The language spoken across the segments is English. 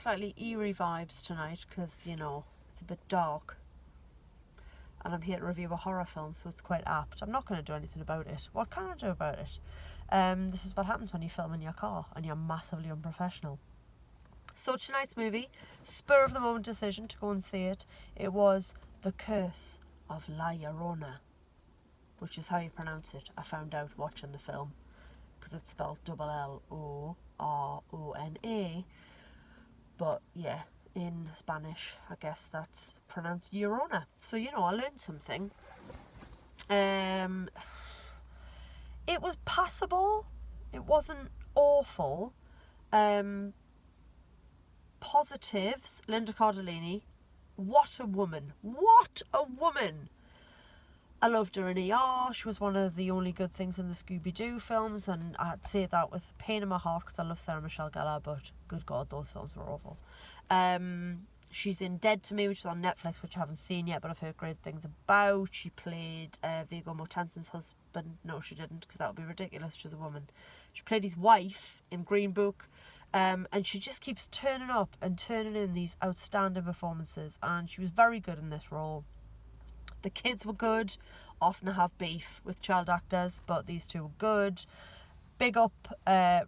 slightly eerie vibes tonight because, you know, it's a bit dark. And I'm here to review a horror film, so it's quite apt. I'm not going to do anything about it. What can I do about it? This is what happens when you film in your car and you're massively unprofessional. So tonight's movie, spur of the moment decision to go and see it. It was The Curse of La Llorona, which is how you pronounce it. I found out watching the film because it's spelled Llorona. But yeah, in Spanish, I guess that's pronounced Llorona. So, you know, I learned something. It was passable. It wasn't awful. Positives, Linda Cardellini. What a woman. What a woman. I loved her in ER. She was one of the only good things in the Scooby-Doo films, and I'd say that with pain in my heart because I love Sarah Michelle Gellar, but good God, those films were awful. She's in Dead to Me, which is on Netflix, which I haven't seen yet, but I've heard great things about. She played Viggo Mortensen's husband. No, she didn't, because that would be ridiculous. She's a woman. She played his wife in Green Book, and she just keeps turning up and turning in these outstanding performances, and she was very good in this role. The kids were good. Often have beef with child actors, but these two were good. Big up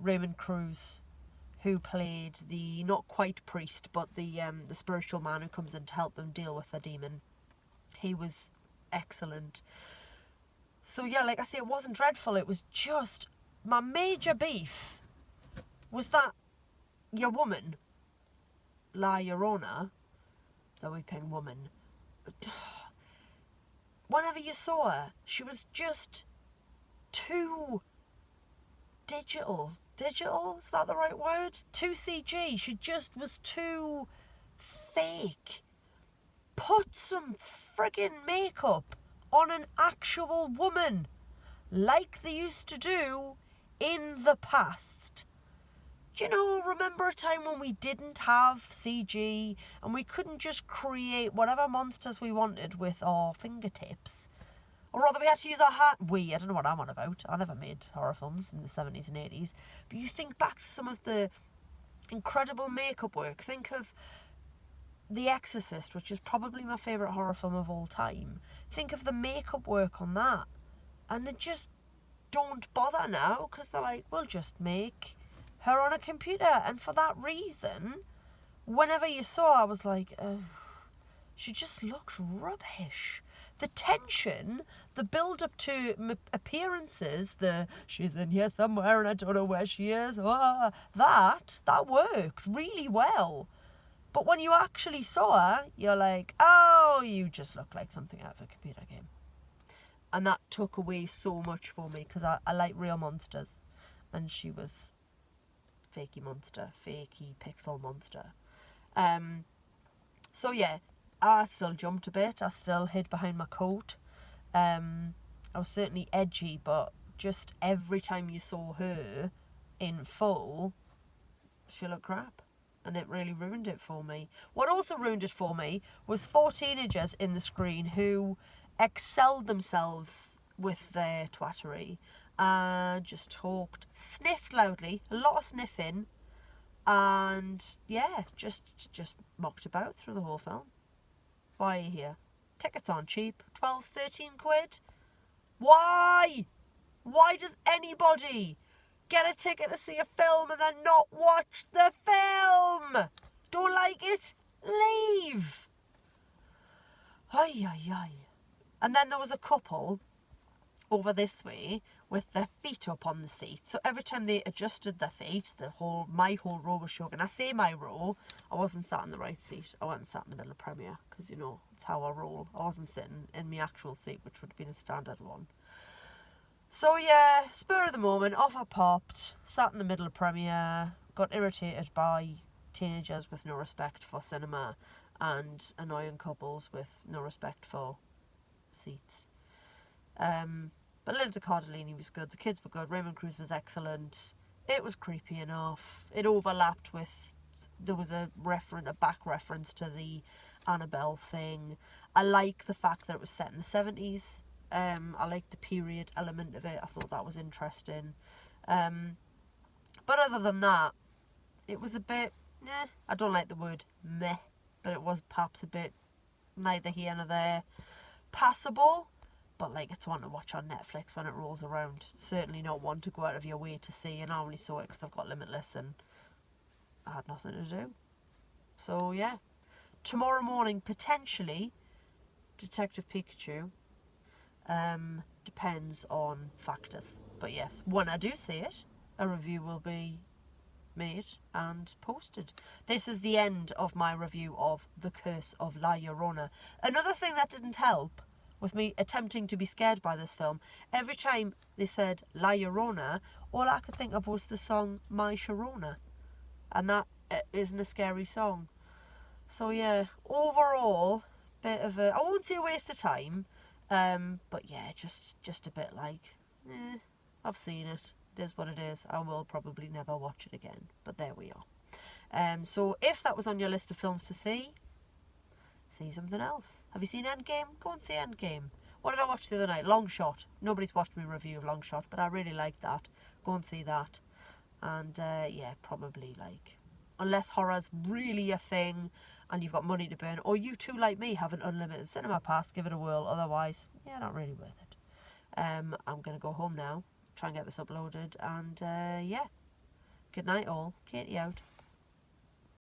Raymond Cruz, who played the not quite priest, but the spiritual man who comes in to help them deal with the demon. He was excellent. So yeah, like I say, it wasn't dreadful. It was just my major beef was that your woman, La Llorona, the weeping woman. Whenever you saw her, she was just too digital. Digital? Is that the right word? Too CG. She just was too fake. Put some friggin' makeup on an actual woman, like they used to do in the past. Do you know, remember a time when we didn't have CG and we couldn't just create whatever monsters we wanted with our fingertips? Or rather, we had to use our hand. I don't know what I'm on about. I never made horror films in the 70s and 80s. But you think back to some of the incredible makeup work. Think of The Exorcist, which is probably my favourite horror film of all time. Think of the makeup work on that. And they just don't bother now because they're like, we'll just make her on a computer. And for that reason, whenever you saw her, I was like, she just looks rubbish. The tension, the build-up to appearances, she's in here somewhere and I don't know where she is, that worked really well. But when you actually saw her, you're like, oh, you just look like something out of a computer game. And that took away so much for me because I like real monsters. And she was fakey pixel monster. So yeah, I still jumped a bit. I still hid behind my coat. I was certainly edgy, but just every time you saw her in full, she looked crap. And it really ruined it for me. What also ruined it for me was 4 teenagers in the screen who excelled themselves with their twattery and just talked, sniffed loudly, a lot of sniffing, and yeah, just mocked about through the whole film. Why are you here? Tickets aren't cheap. 12, 13 quid? Why? Why does anybody get a ticket to see a film and then not watch the film? Don't like it? Leave. Ay, ay, ay. And then there was a couple over this way with their feet up on the seat. So every time they adjusted their feet, my whole row was shook. And I say my row, I wasn't sat in the right seat. I went and sat in the middle of Premiere because, you know, it's how I roll. I wasn't sitting in my actual seat, which would have been a standard one. So yeah, spur of the moment, off I popped, sat in the middle of Premiere, got irritated by teenagers with no respect for cinema and annoying couples with no respect for seats. But Linda Cardellini was good, the kids were good, Raymond Cruz was excellent, it was creepy enough, it overlapped with, there was a back reference to the Annabelle thing. I like the fact that it was set in the 70s. I like the period element of it. I thought that was interesting. But other than that, it was a bit I don't like the word meh, but it was perhaps a bit neither here nor there. Passable, but like it's one to watch on Netflix when it rolls around. Certainly not one to go out of your way to see, and I only saw it because I've got Limitless and I had nothing to do. So yeah, tomorrow morning potentially Detective Pikachu. Depends on factors, but yes, when I do see it, a review will be made and posted. This is the end of my review of The Curse of La Llorona. Another thing that didn't help with me attempting to be scared by this film, every time they said La Llorona, all I could think of was the song My Sharona, and that isn't a scary song. So yeah, overall, bit of a, I won't say a waste of time, but yeah, just a bit like, I've seen it. It is what it is. I will probably never watch it again. But there we are. So if that was on your list of films to see something else. Have you seen Endgame? Go and see Endgame. What did I watch the other night? Long Shot. Nobody's watched me review of Long Shot, but I really like that. Go and see that. And yeah, probably like, unless horror's really a thing and you've got money to burn, or you too, like me, have an unlimited cinema pass, give it a whirl. Otherwise, yeah, not really worth it. I'm going to go home now, try and get this uploaded, and yeah, good night all. Katie out.